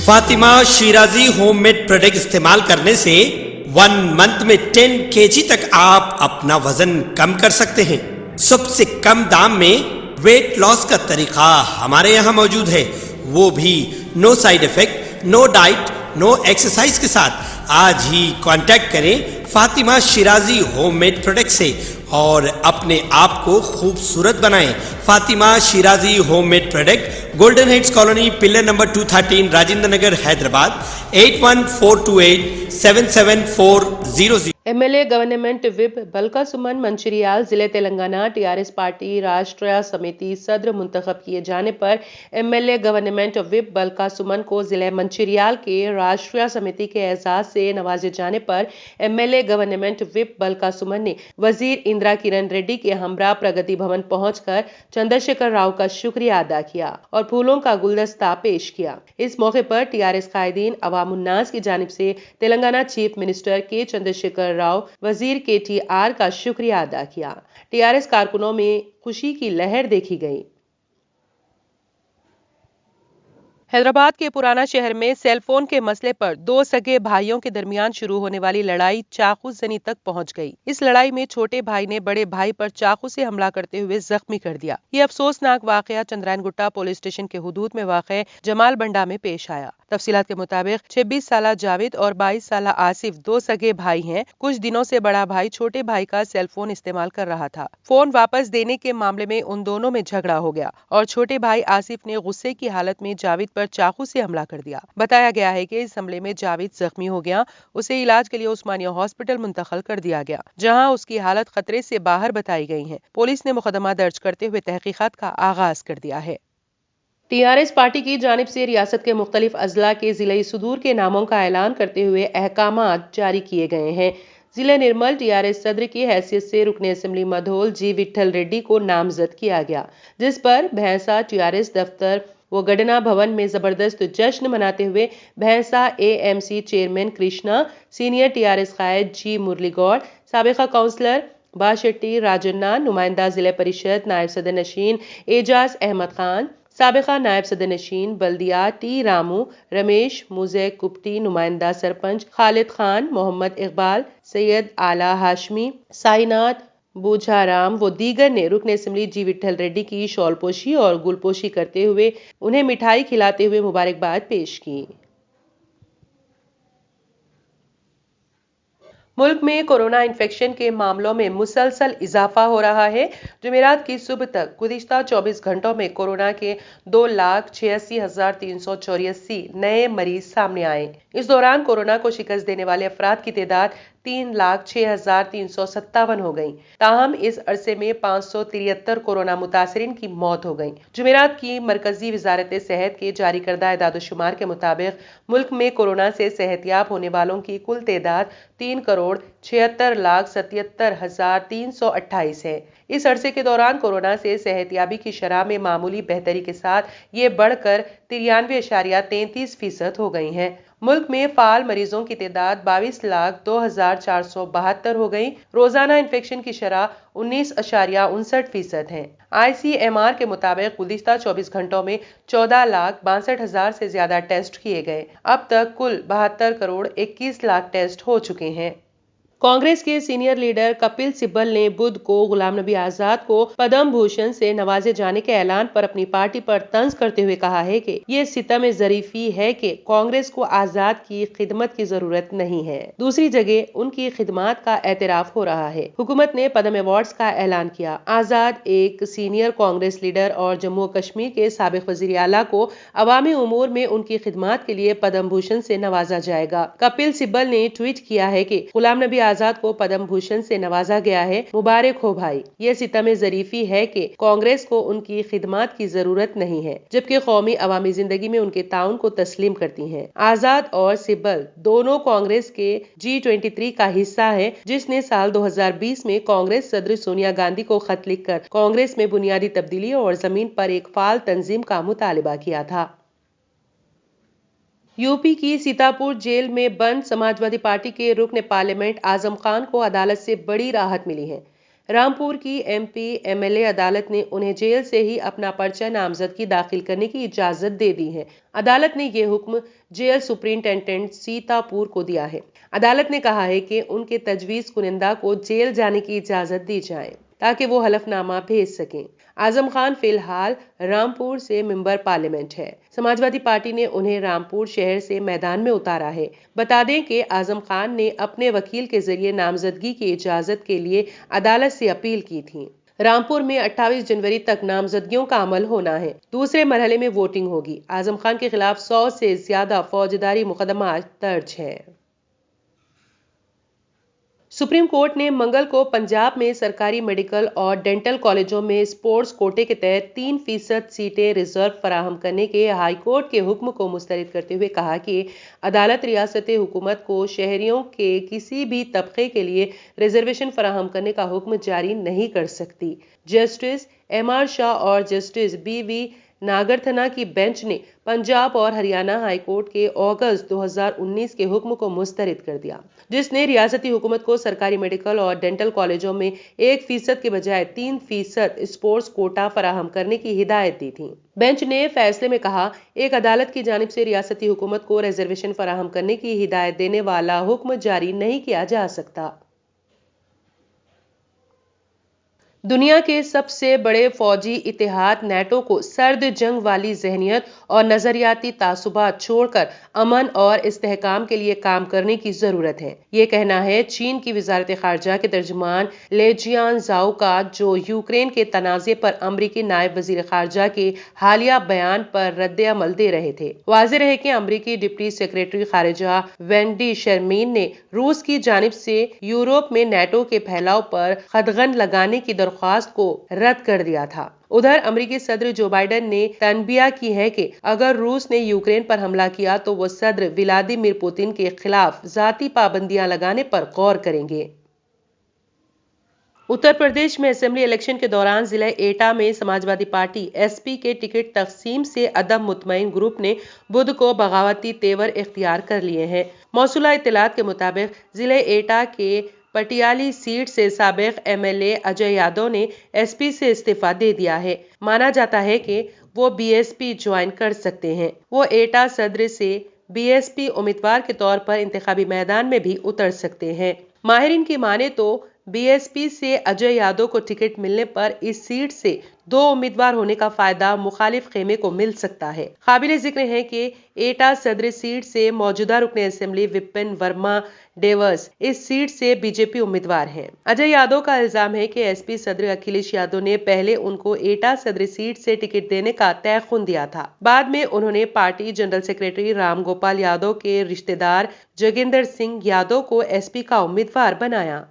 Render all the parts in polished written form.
Fatima Shirazi homemade product इस्तेमाल करने से 1 मंथ में 10 kg तक आप अपना वजन कम कर सकते हैं। सबसे कम दाम में वेट लॉस का तरीका हमारे यहाँ मौजूद है, वो भी no side effect, no diet, no exercise के साथ। आज ही कांटेक्ट करें फातिमा शिराजी होममेड प्रोडक्ट से और अपने आप को खूबसूरत बनाएं। Fatima Shirazi homemade product, golden heads colony, pillar number 213, Rajendra Nagar, Hyderabad 8142877400। MLA government whip Balka Suman Mancherial जिले तेलंगाना टीआरएस पार्टी राष्ट्रीय समिति सदर मुंतखब किए जाने पर एमएलए गवर्नमेंट विप बलका सुमन को जिले मंचिरियाल के राष्ट्रीय समिति के एजाज से नवाजे जाने पर एमएलए गवर्नमेंट विप बलका सुमन ने वजीर इंदिरा किरण रेड्डी के हमरा प्रगति भवन पहुंचकर चंद्रशेखर राव का शुक्रिया अदा किया और फूलों का गुलदस्ता पेश किया। इस मौके पर टीआरएस कायदीन अवाम उन्नास की जानिब से तेलंगाना चीफ मिनिस्टर के चंद्रशेखर राव, वजीर केटीआर का शुक्रिया अदा किया। टीआरएस कारकुनों में खुशी की लहर देखी गई। हैदराबाद के पुराना शहर में सेलफोन के मसले पर 2 सगे भाइयों के दरमियान शुरू होने वाली लड़ाई चाकू जनी तक पहुंच गई। इस लड़ाई में छोटे भाई ने बड़े भाई पर चाकू से हमला करते हुए जख्मी कर दिया। ये अफसोसनाक वाकया चंद्रायन गुट्टा पुलिस स्टेशन के हुदूद में वाक़े जमाल बंडा में पेश आया। तफसीलात के मुताबिक 26 साला जावेद और 22 साला आसिफ 2 सगे भाई हैं। कुछ दिनों से बड़ा भाई छोटे भाई का सेलफोन इस्तेमाल कर रहा था। फोन वापस देने के मामले में उन दोनों में झगड़ा हो गया और छोटे भाई आसिफ ने गुस्से की हालत में जावेद पर चाकू से हमला कर दिया। बताया गया है कि इस हमले में जावेद जख्मी हो गया। उसे इलाज के लिए उस्मानिया हॉस्पिटल मुंतकिल कर दिया गया, जहां उसकी हालत खतरे से बाहर बताई गई है। पुलिस ने मुकदमा दर्ज करते हुए तहकीकात का आगाज कर दिया है। टीआरएस पार्टी की जानिब से रियासत के मुख्तलिफ अजला के जिले सुदूर के नामों का ऐलान करते हुए अहकामात जारी किए गए हैं। जिले निर्मल टीआरएस सदर की हैसियत से रुकने असेंबली मधोल जी विठल रेड्डी को नामजद किया गया, जिस पर भैंसा टीआरएस दफ्तर व गडना भवन में जबरदस्त जश्न मनाते हुए Bhainsa AMC chairman Krishna, senior TRS कायद जी मुरली गौड़, साबिका काउंसलर बाशेट्टी राजन्ना, नुमाइंदा जिला परिषद नायब सदर नशीन एजाज अहमद खान, साबिका नायब सदर नशीन बल्दिया टी रामू, रमेश मुजे कुप्टी, नुमाइंदा सरपंच खालिद खान, मोहम्मद इकबाल, सैयद आला हाशमी, साइनाथ बूझाराम व दीगर ने रुकन असेंबली जी विठल रेड्डी की शॉलपोशी और गुलपोशी करते हुए उन्हें मिठाई खिलाते हुए मुबारकबाद पेश की। मुल्क में कोरोना इन्फेक्शन के मामलों में मुसलसल इजाफा हो रहा है। जुमेरात की सुबह तक गुज़िश्ता 24 घंटों में कोरोना के 2,86,384 नए मरीज सामने आए। इस दौरान कोरोना को शिकस्त देने वाले अफराद की तादाद 3,06,357 हो गई। ताहम इस अरसे में 573 कोरोना मुतासरीन की मौत हो गई। जुमेरात की मरकजी वजारत सेहत के जारी करदा एदाद-ओ-शुमार के मुताबिक मुल्क में कोरोना से सेहतियाब होने वालों की कुल तादाद 3,76,77,328 है। इस अरसे के दौरान कोरोना से सेहतियाबी की शरह में मामूली बेहतरी के साथ ये बढ़कर 93.33% हो गई है। मुल्क में फाल मरीजों की तादाद 22,02,472 हो गई। रोजाना इन्फेक्शन की शरह 19.59% है। ICMR के मुताबिक गुज़िश्ता 24 घंटों में 14,62,000 से ज्यादा टेस्ट किए गए। अब तक कुल 72 करोड़ 21 लाख टेस्ट हो चुके हैं। कांग्रेस के सीनियर लीडर कपिल सिब्बल ने बुध को गुलाम नबी आजाद को पद्म भूषण से नवाजे जाने के ऐलान पर अपनी पार्टी पर तंज करते हुए कहा है कि ये सितम ज़रीफी है कि कांग्रेस को आजाद की खिदमत की जरूरत नहीं है, दूसरी जगह उनकी खिदमत का एतराफ हो रहा है। हुकूमत ने पद्म अवार्ड्स का ऐलान किया। आजाद एक सीनियर कांग्रेस लीडर और जम्मू कश्मीर के साबिक वज़ीर आला को अवामी उमूर में उनकी खिदमत के लिए पद्म भूषण से नवाजा जाएगा। कपिल सिब्बल ने ट्वीट किया है कि गुलाम नबी आजाद को पद्म भूषण से नवाजा गया है, मुबारक हो भाई। ये सितम ज़रीफी है कि कांग्रेस को उनकी खिदमत की जरूरत नहीं है, जबकि कौमी अवामी जिंदगी में उनके ताउन को तस्लीम करती हैं। आजाद और सिब्बल दोनों कांग्रेस के G23 का हिस्सा है, जिसने साल 2020 में कांग्रेस सदर सोनिया गांधी को खत लिखकर कांग्रेस में बुनियादी तब्दीली और जमीन पर एक फाल तंजीम का मुतालिबा किया था। यूपी की सीतापुर जेल में बंद समाजवादी पार्टी के रुकन पार्लियामेंट आजम खान को अदालत से बड़ी राहत मिली है। रामपुर की एमपी एमएलए अदालत ने उन्हें जेल से ही अपना पर्चा नामजदगी दाखिल करने की इजाजत दे दी है। अदालत ने ये हुक्म जेल सुप्रिंटेंडेंट सीतापुर को दिया है। अदालत ने कहा है कि उनके तजवीज़ कुनिंदा को जेल जाने की इजाजत दी जाए ताकि वो हलफनामा भेज सकें। आजम खान फिलहाल रामपुर से मेंबर पार्लियामेंट है। समाजवादी पार्टी ने उन्हें रामपुर शहर से मैदान में उतारा है। बता दें कि आजम खान ने अपने वकील के जरिए नामजदगी की इजाजत के लिए अदालत से अपील की थी। रामपुर में 28 जनवरी तक नामजदगियों का अमल होना है। दूसरे मरहले में वोटिंग होगी। आजम खान के खिलाफ 100 से ज्यादा फौजदारी मुकदमा दर्ज है। सुप्रीम कोर्ट ने मंगल को पंजाब में सरकारी मेडिकल और डेंटल कॉलेजों में स्पोर्ट्स कोटे के तहत 3% सीटें रिजर्व फराहम करने के हाई कोर्ट के हुक्म को मुस्तरद करते हुए कहा कि अदालत रियासती हुकूमत को शहरियों के किसी भी तबके के लिए रिजर्वेशन फराहम करने का हुक्म जारी नहीं कर सकती। जस्टिस MR शाह और जस्टिस BV नागरथना की बेंच ने पंजाब और हरियाणा हाई कोर्ट के अगस्त 2019 के हुक्म को मुस्तरद कर दिया, जिसने रियासती हुकूमत को सरकारी मेडिकल और डेंटल कॉलेजों में 1% के बजाय 3% स्पोर्ट्स कोटा फराहम करने की हिदायत दी थी। बेंच ने फैसले में कहा, एक अदालत की जानिब से रियासती हुकूमत को रिजर्वेशन फराहम करने की हिदायत देने वाला हुक्म जारी नहीं किया जा सकता। दुनिया के सबसे बड़े फौजी इतिहाद नेटो को सर्द जंग वाली जहनियत और नजरियाती तासुबात छोड़कर अमन और इस्तेहकाम के लिए काम करने की जरूरत है। ये कहना है चीन की वजारत खारजा के तर्जुमान लेजियान जाओ का, जो यूक्रेन के तनाज़े पर अमरीकी नायब वजीर खारजा के हालिया बयान पर रद्द अमल दे रहे थे। वाज़ेह रहे कि अमरीकी डिप्टी सेक्रेटरी खारजा वेंडी शर्मीन ने रूस की जानिब से यूरोप में नेटो के फैलाव पर खदगन लगाने की दरख्वास्त को रद्द कर दिया था। उधर अमरीकी सदर जो बाइडेन ने तनबिया की है कि अगर रूस ने यूक्रेन पर हमला किया तो वो सदर व्लादिमीर पुतिन के खिलाफ जाती पाबंदियां लगाने पर गौर करेंगे। उत्तर प्रदेश में असेंबली इलेक्शन के दौरान जिला एटा में समाजवादी पार्टी SP के टिकट तकसीम से अदम मुतमईन ग्रुप ने बुध को बगावती तेवर इख्तियार कर लिए हैं। मौसूला इत्तलात के मुताबिक जिला एटा के पटियाली सीट से साबिक MLA अजय यादव ने SP से इस्तीफा दे दिया है। माना जाता है कि वो BSP ज्वाइन कर सकते हैं। वो एटा सदर से BSP उम्मीदवार के तौर पर इंतखाबी मैदान में भी उतर सकते हैं। माहिरीन की माने तो BSP से अजय यादव को टिकट मिलने पर इस सीट से 2 उम्मीदवार होने का फायदा मुखालिफ खेमे को मिल सकता है। काबिल जिक्र है कि एटा सदर सीट से मौजूदा रुकन असेंबली विपिन वर्मा डेवर्स इस सीट से BJP उम्मीदवार हैं। अजय यादव का इल्जाम है कि SP सदर अखिलेश यादव ने पहले उनको एटा सदर सीट से टिकट देने का तयखुन दिया था। बाद में उन्होंने party general secretary Ram Gopal Yadav के रिश्तेदार जोगिंदर सिंह यादव को SP का उम्मीदवार बनाया।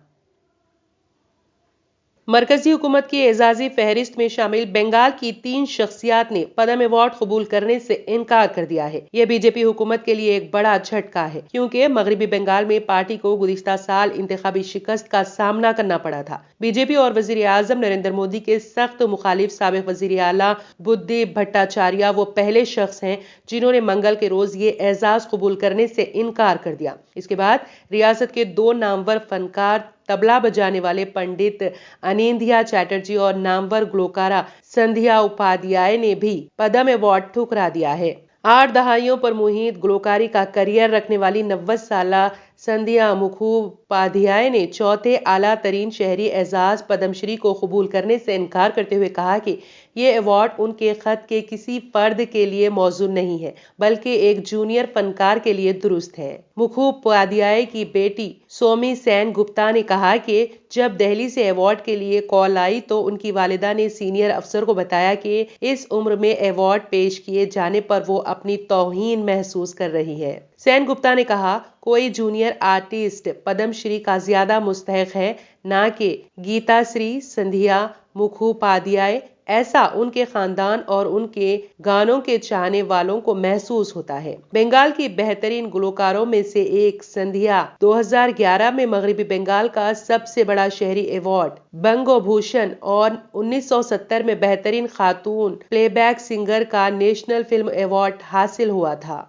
मरकजी हुकूमत की एजाजी फहरिस्त में शामिल बंगाल की 3 शख्सियात ने पद्म अवार्ड कबूल करने से इनकार कर दिया है। यह BJP हुकूमत के लिए एक बड़ा झटका है, क्योंकि मगरबी बंगाल में पार्टी को गुज़िश्ता साल इंतखाबी शिकस्त का सामना करना पड़ा था। BJP और वजीर आजम नरेंद्र मोदी के सख्त मुखालिफ साबिक वजीर आला बुद्धि भट्टाचार्य वो पहले शख्स हैं जिन्होंने मंगल के रोज ये एजाज कबूल करने से इनकार कर दिया। इसके बाद रियासत के 2 नामवर फनकार तबला बजाने वाले पंडित अनिंदिया चैटर्जी और नामवर ग्लोकारा संध्या उपाध्याय ने भी पद्म अवार्ड ठुकरा दिया है। 8 दहाइयों पर मुहित ग्लोकारी का करियर रखने वाली 90 साला संध्या मुखोपाध्याय ने चौथे आला तरीन शहरी एजाज पद्मश्री को कबूल करने से इनकार करते हुए कहा कि ये अवार्ड उनके खत के किसी फर्द के लिए मौजूद नहीं है, बल्कि एक जूनियर फनकार के लिए दुरुस्त है। मुखोपाध्याय की बेटी सोमी सेन गुप्ता ने कहा कि जब दिल्ली से अवार्ड के लिए कॉल आई तो उनकी वालिदा ने सीनियर अफसर को बताया कि इस उम्र में अवार्ड पेश किए जाने पर वो अपनी तौहीन महसूस कर रही है। सेन गुप्ता ने कहा, कोई जूनियर आर्टिस्ट पद्मश्री का ज्यादा मुस्तहक है, ना कि गीताश्री संध्या मुखोपाध्याय। ऐसा उनके खानदान और उनके गानों के चाहने वालों को महसूस होता है। बंगाल की बेहतरीन गुलकारों में से एक संध्या 2011 में मगरबी बंगाल का सबसे बड़ा शहरी अवार्ड बंगो भूषण और 1970 में बेहतरीन खातून प्लेबैक सिंगर का नेशनल फिल्म अवार्ड हासिल हुआ था।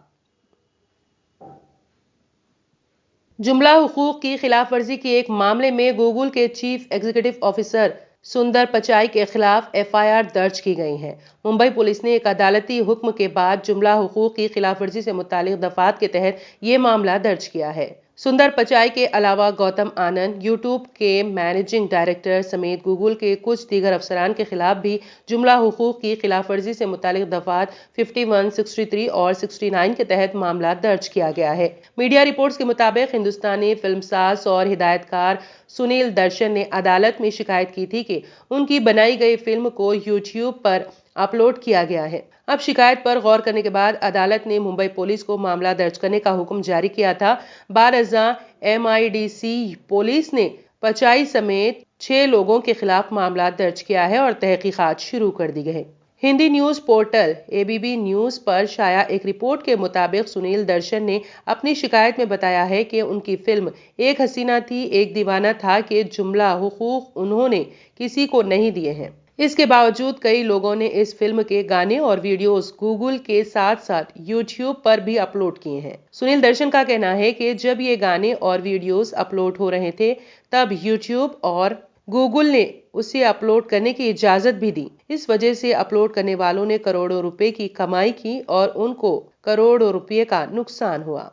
जुमला हुकूक की खिलाफ वर्जी के एक मामले में गूगल के चीफ एग्जीक्यूटिव ऑफिसर सुंदर पिचाई के खिलाफ एफआईआर दर्ज की गई है। मुंबई पुलिस ने एक अदालती हुक्म के बाद जुमला हुकूक की खिलाफ वर्जी से मुतालिक दफात के तहत ये मामला दर्ज किया है। सुंदर पिचाई के अलावा गौतम आनंद, यूट्यूब के मैनेजिंग डायरेक्टर समेत गूगल के कुछ दीगर अफसरान के खिलाफ भी जुमला हुकूक की खिलाफ वर्जी से मुतालिक दफात 51, 63 और 69 के तहत मामला दर्ज किया गया है। मीडिया रिपोर्ट्स के मुताबिक हिंदुस्तानी फिल्मसाज और हिदायतकार सुनील दर्शन ने अदालत में शिकायत की थी कि उनकी बनाई गई फिल्म को यूट्यूब पर अपलोड किया गया है। अब शिकायत पर गौर करने के बाद अदालत ने मुंबई पुलिस को मामला दर्ज करने का हुक्म जारी किया था। बारअज़ा MIDC पुलिस ने पिचाई समेत 6 लोगों के खिलाफ मामला दर्ज किया है और तहकीकात शुरू कर दी गई है। Hindi news portal ABB news पर शाया एक रिपोर्ट के मुताबिक सुनील दर्शन ने अपनी शिकायत में बताया है कि उनकी फिल्म एक हसीना थी एक दीवाना था के जुमला हुकूक उन्होंने किसी को नहीं दिए हैं। इसके बावजूद कई लोगों ने इस फिल्म के गाने और वीडियोस गूगल के साथ साथ यूट्यूब पर भी अपलोड किए हैं। सुनील दर्शन का कहना है कि जब ये गाने और वीडियोस अपलोड हो रहे थे तब यूट्यूब और गूगल ने उसे अपलोड करने की इजाजत भी दी। इस वजह से अपलोड करने वालों ने करोड़ों रुपए की कमाई की और उनको करोड़ों रुपए का नुकसान हुआ।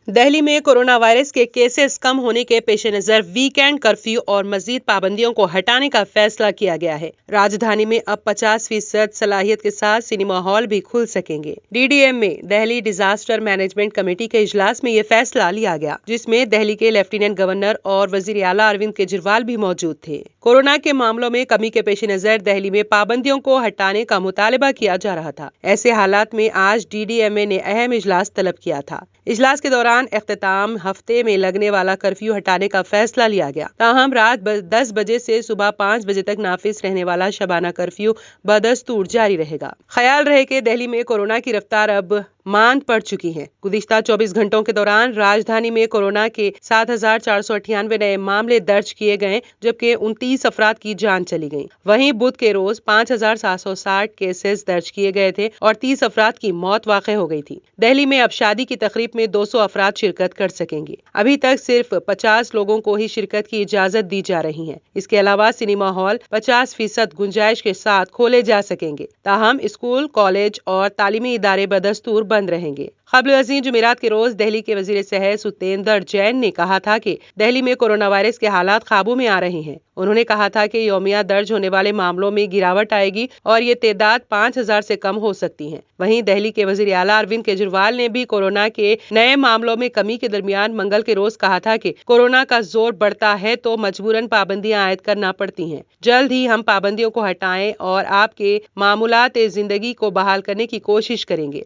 दिल्ली में कोरोना वायरस के केसेस कम होने के पेश नजर वीकेंड कर्फ्यू और मजीद पाबंदियों को हटाने का फैसला किया गया है। राजधानी में अब 50% सलाहियत के साथ सिनेमा हॉल भी खुल सकेंगे। DDM में दिल्ली डिजास्टर मैनेजमेंट कमेटी के इजलास में ये फैसला लिया गया, जिसमें दिल्ली के लेफ्टिनेंट गवर्नर और वजीर आला अरविंद केजरीवाल भी मौजूद थे। कोरोना के मामलों में कमी के पेश नजर दिल्ली में पाबंदियों को हटाने का मुतालबा किया जा रहा था। ऐसे हालात में आज DDMA ने अहम इजलास तलब किया था। इजलास के दौरान इख्तिताम हफ्ते में लगने वाला कर्फ्यू हटाने का फैसला लिया गया। ताहम रात 10 बजे से सुबह 5 बजे तक नाफिज रहने वाला शबाना कर्फ्यू बदस्तूर जारी रहेगा। ख्याल रहे कि दिल्ली में कोरोना की रफ्तार अब मांद पड़ चुकी है। गुज़िश्ता 24 घंटों के दौरान राजधानी में कोरोना के 7,498 नए मामले दर्ज किए गए, जबकि 29 अफराद की जान चली गई। वहीं बुध के रोज 5,760 केसेस दर्ज किए गए थे और 30 अफराद की मौत वाक़ई हो गई थी। दिल्ली में अब शादी की तकरीब में 200 अफराद शिरकत कर सकेंगे। अभी तक सिर्फ 50 लोगों को ही शिरकत की इजाजत दी जा रही है। इसके अलावा सिनेमा हॉल 50% गुंजाइश के साथ खोले जा सकेंगे। ताहम स्कूल, कॉलेज और तालीमी इदारे बदस्तूर बंद रहेंगे। क़ब्ल अज़ीं जुमेरात के रोज दिल्ली के वजीर सेहत सत्येंद्र जैन ने कहा था कि दिल्ली में कोरोना वायरस के हालात काबू में आ रहे हैं। उन्होंने कहा था कि यौमिया दर्ज होने वाले मामलों में गिरावट आएगी और ये तादाद 5,000 से कम हो सकती है। वहीं दिल्ली के वजीर आला अरविंद केजरीवाल ने भी कोरोना के नए मामलों में कमी के दरमियान मंगल के रोज कहा था कि कोरोना का जोर बढ़ता है तो मजबूरन पाबंदियां आयद करना पड़ती हैं। जल्द ही हम पाबंदियों को हटाएं और आपके मामूलात जिंदगी को बहाल करने की कोशिश करेंगे।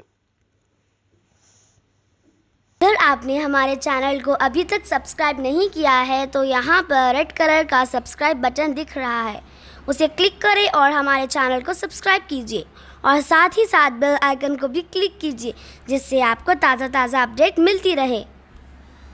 अगर आपने हमारे चैनल को अभी तक सब्सक्राइब नहीं किया है तो यहाँ पर रेड कलर का सब्सक्राइब बटन दिख रहा है, उसे क्लिक करें और हमारे चैनल को सब्सक्राइब कीजिए और साथ ही साथ बेल आइकन को भी क्लिक कीजिए, जिससे आपको ताज़ा अपडेट मिलती रहे।